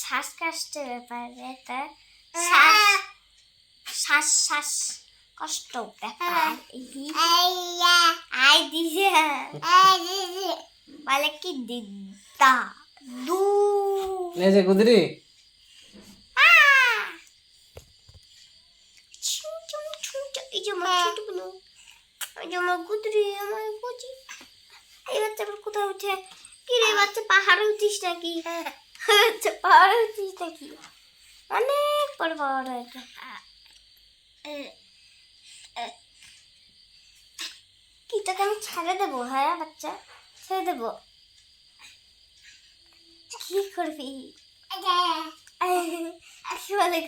শ্বাসকষ্টের ব্যাপার, এটা শ্বাস শ্বাস শ্বাস কষ্ট ব্যাপার। আই দিছে বলে কি দিদা দু এই যে গুদরি এই যে আমার ছোট বোন, এই যে আমার গুদরি, আমার কুচি। এই বাচ্চা আবার কোথায় উঠে? কি রে বাচ্চা, পাহাড়ে উঠিস নাকি? আচ্ছা পাহাড়ে উঠিস নাকি? অনেক বড় বড় হয়েছে। কি তোকে আমি ছেড়ে দেবো? হ্যাঁ বাচ্চা ছেড়ে দেবো? কি করবি? কি বলে